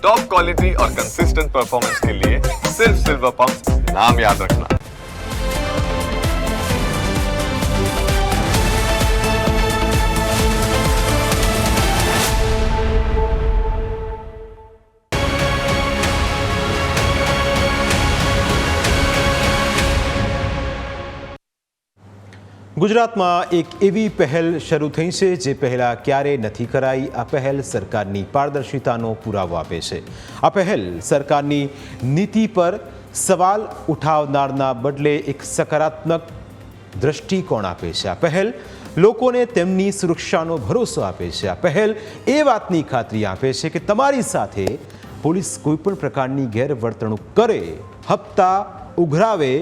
Top quality और consistent performance के लिए सिर्फ सिल्वर पंप नाम याद रखना। ગુજરાતમાં એક એવી પહેલ શરૂ થઈ છે જે પહેલાં ક્યારેય નથી કરાઈ। આ પહેલ સરકારની પારદર્શિતાનો પુરાવો આપે છે। આ પહેલ સરકારની નીતિ પર સવાલ ઉઠાવનારના બદલે એક સકારાત્મક દૃષ્ટિકોણ આપે છે। આ પહેલ લોકોને તેમની સુરક્ષાનો ભરોસો આપે છે। આ પહેલ એ વાતની ખાતરી આપે છે કે તમારી સાથે પોલીસ કોઈપણ પ્રકારની ગેરવર્તણૂક કરે, હપ્તા ઉઘરાવે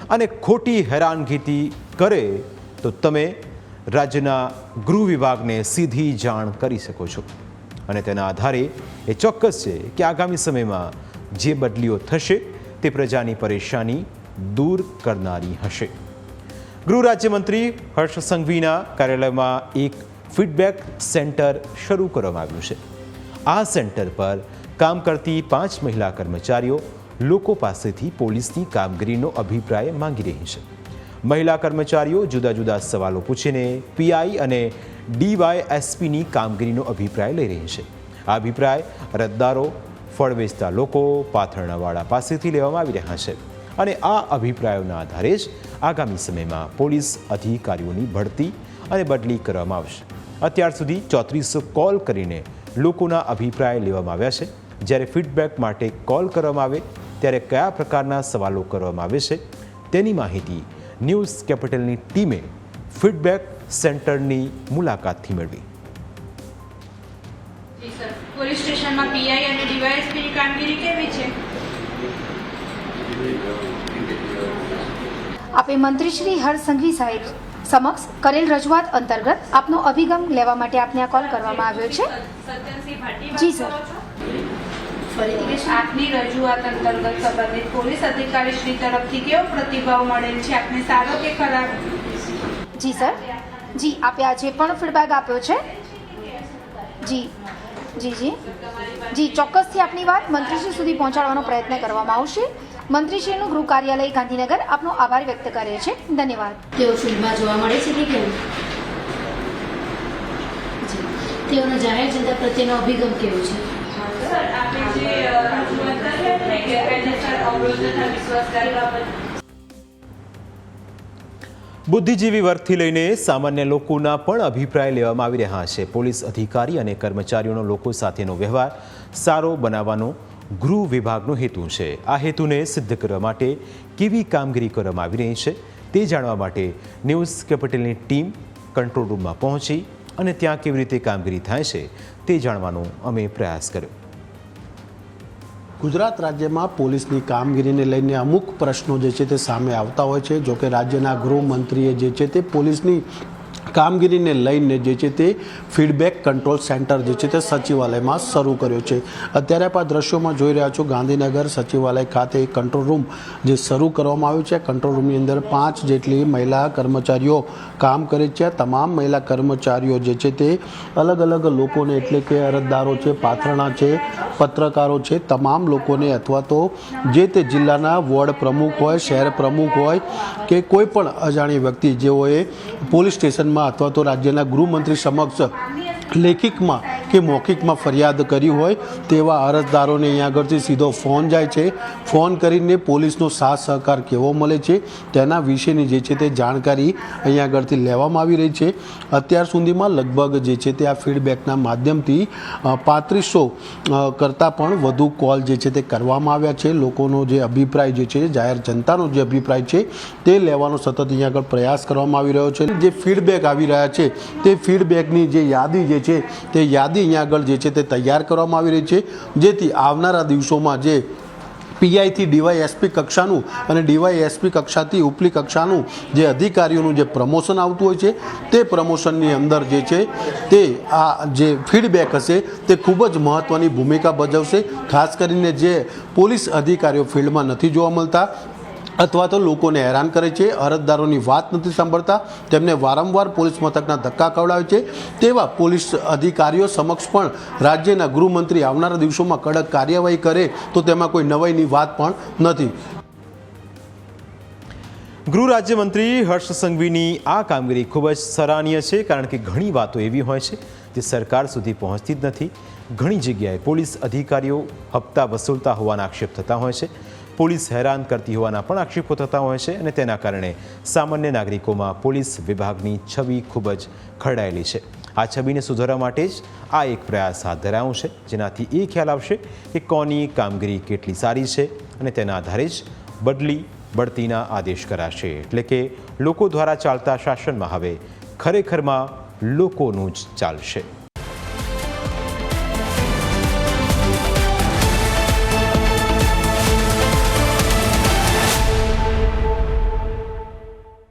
અને ખોટી હેરાનગતિ કરે તો તમે રાજ્યના ગૃહ વિભાગને સીધી જાણ કરી શકો છો અને તેના આધારે એ ચોક્કસ છે કે આગામી સમયમાં જે બદલીઓ થશે તે પ્રજાની પરેશાની દૂર કરનારી હશે। ગૃહ રાજ્યમંત્રી હર્ષ સંઘવીના કાર્યાલયમાં એક ફીડબેક સેન્ટર શરૂ કરવામાં આવ્યું છે। આ સેન્ટર પર કામ કરતી 5 મહિલા કર્મચારીઓ લોકો પાસેથી પોલીસની કામગીરીનો અભિપ્રાય માંગી રહી છે। મહિલા કર્મચારીઓ જુદા જુદા સવાલો પૂછીને પીઆઈ અને ડીવાયએસપીની કામગીરીનો અભિપ્રાય લઈ રહી છે। આ અભિપ્રાય અરજદારો, ફળ વેચતા લોકો, પાથરણાવાળા પાસેથી લેવામાં આવી રહ્યા છે અને આ અભિપ્રાયોના આધારે જ આગામી સમયમાં પોલીસ અધિકારીઓની ભરતી અને બદલી કરવામાં આવશે। અત્યાર સુધી 3400 કોલ કરીને લોકોના અભિપ્રાય લેવામાં આવ્યા છે। જ્યારે ફીડબેક માટે કોલ કરવામાં આવે ત્યારે કયા પ્રકારના સવાલો કરવામાં આવે છે તેની માહિતી ન્યૂઝ કેપિટલની ટીમે ફીડબેક સેન્ટરની મુલાકાતથી મેળવી। પોલીસ સ્ટેશનમાં પીઆઈ અને ડીવાયએસપીની કામગીરી કેવી છે? આપે મંત્રી શ્રી હર્ષ સંઘવી સાહેબ સમક્ષ કરેલ રજૂઆત અંતર્ગત આપનો અભિગમ લેવા માટે આપને આ કોલ કરવામાં આવ્યો છે। જી સર। આપની રજૂઆત અંતર્ગત સંબંધિત પોલીસ અધિકારી શ્રી તરફથી કેવો પ્રતિભાવ મળેલ છે? આપને સારો કે ખરાબ? જી સર। જી આપે આજે પણ ફીડબેક આપ્યો છે। જી જી જી જી ચોક્કસથી આપની વાત મંત્રીશ્રી સુધી પહોંચાડવાનો પ્રયત્ન કરવામાં આવશે। મંત્રીશ્રીનું ગૃહ કાર્યાલય ગાંધીનગર આપનો આભાર વ્યક્ત કરે છે। ધન્યવાદ। તેઓ ફિલ્ડમાં જોવા મળે છે કે કેમ? તેઓનો જાહેર જનતા પ્રત્યેનો અભિગમ કેવો છે? સર, આપે જે રજૂઆત કરી હતી કે ગેરકાયદેસર અવરોધ તથા વિશ્વાસઘાત બાબત બુદ્ધિજીવી વર્ગથી લઈને સામાન્ય લોકોના પણ અભિપ્રાય લેવામાં આવી રહ્યા છે। પોલીસ અધિકારી અને કર્મચારીઓનો લોકો સાથેનો વ્યવહાર સારો બનાવવાનો ગૃહ વિભાગનો હેતુ છે। આ હેતુને સિદ્ધ કરવા માટે કેવી કામગીરી કરવામાં આવી રહી છે તે જાણવા માટે ન્યૂઝ કેપિટલની ટીમ કંટ્રોલ રૂમમાં પહોંચી અને ત્યાં કેવી રીતે કામગીરી થાય છે તે જાણવાનો અમે પ્રયાસ કર્યો। ગુજરાત રાજ્યમાં પોલીસની કામગીરીને લઈને અમુક પ્રશ્નો જે છે તે સામે આવતા હોય છે। જો કે રાજ્યના ગૃહમંત્રીએ જે છે તે પોલીસની કામગીરીને લઈને જે છે તે ફીડબેક કંટ્રોલ સેન્ટર જે છે તે સચિવાલયમાં શરૂ કર્યો છે। અત્યારે આપ આ દ્રશ્યોમાં જોઈ રહ્યા છો ગાંધીનગર સચિવાલય ખાતે એક કંટ્રોલ રૂમ જે શરૂ કરવામાં આવ્યું છે। કંટ્રોલ રૂમની અંદર 5 જેટલી મહિલા કર્મચારીઓ કામ કરે છે। તમામ મહિલા કર્મચારીઓ જે છે તે અલગ અલગ લોકોને એટલે કે અરજદારો છે, પાથરણા છે, પત્રકારો છે, તમામ લોકોને અથવા તો જે તે જિલ્લાના વોર્ડ પ્રમુખ હોય, શહેર પ્રમુખ હોય કે કોઈ પણ અજાણી વ્યક્તિ જેઓએ પોલીસ સ્ટેશનમાં અથવા તો રાજ્યના ગૃહમંત્રી સમક્ષ લેખિતમાં કે મૌખિકમાં ફરિયાદ કરી હોય તેવા અરજદારોને અહીંયા આગળથી સીધો ફોન જાય છે। ફોન કરીને પોલીસનો સાથ સહકાર કેવો મળે છે તેના વિશેની જે છે તે જાણકારી અહીંયા આગળથી લેવામાં આવી રહી છે। અત્યાર સુધીમાં લગભગ જે છે તે આ ફીડબેકના માધ્યમથી 3500 કરતાં પણ વધુ કોલ જે છે તે કરવામાં આવ્યા છે। લોકોનો જે અભિપ્રાય જે છે જાહેર જનતાનો જે અભિપ્રાય છે તે લેવાનો સતત અહીંયા આગળ પ્રયાસ કરવામાં આવી રહ્યો છે। જે ફીડબેક આવી રહ્યા છે તે ફીડબેકની જે યાદી જે છે તે યાદી અહીંયા આગળ જે છે તે તૈયાર કરવામાં આવી રહી છે જેથી આવનારા દિવસોમાં જે પીઆઈથી ડીવાયએસપી કક્ષાનું અને ડીવાયએસપી કક્ષાથી ઉપલી કક્ષાનું જે અધિકારીઓનું જે પ્રમોશન આવતું હોય છે તે પ્રમોશનની અંદર જે છે તે આ જે ફીડબેક હશે તે ખૂબ જ મહત્ત્વની ભૂમિકા ભજવશે। ખાસ કરીને જે પોલીસ અધિકારીઓ ફિલ્ડમાં નથી જોવા મળતા અથવા તો લોકોને હેરાન કરે છે, અરજદારોની વાત નથી સાંભળતા, તેમને વારંવાર પોલીસ મથકના ધક્કા ખવડાવે છે, તેવા પોલીસ અધિકારીઓ સમક્ષ પણ રાજ્યના ગૃહમંત્રી આવનારા દિવસોમાં કડક કાર્યવાહી કરે તો તેમાં કોઈ નવાઈની વાત પણ નથી. ગૃહ રાજ્યમંત્રી હર્ષ સંઘવીની આ કામગીરી ખૂબ જ સરાહનીય છે, કારણ કે ઘણી વાતો એવી હોય છે જે સરકાર સુધી પહોંચતી જ નથી. ઘણી જગ્યાએ પોલીસ અધિકારીઓ હપ્તા વસૂલતા હોવાના આક્ષેપ થતા હોય છે, પોલીસ હેરાન કરતી હોવાના પણ આક્ષેપો થતા હોય છે, અને તેના કારણે સામાન્ય નાગરિકોમાં પોલીસ વિભાગની છબી ખૂબ જ ખરડાયેલી છે. આ છબીને સુધારવા માટે જ આ એક પ્રયાસ હાથ ધરાયો છે, જેનાથી એ ખ્યાલ આવશે કે કોની કામગીરી કેટલી સારી છે, અને તેના આધારે જ બઢતીના આદેશ કરાશે. એટલે કે લોકો દ્વારા ચાલતા શાસનમાં હવે ખરેખરમાં લોકોનું જ ચાલશે.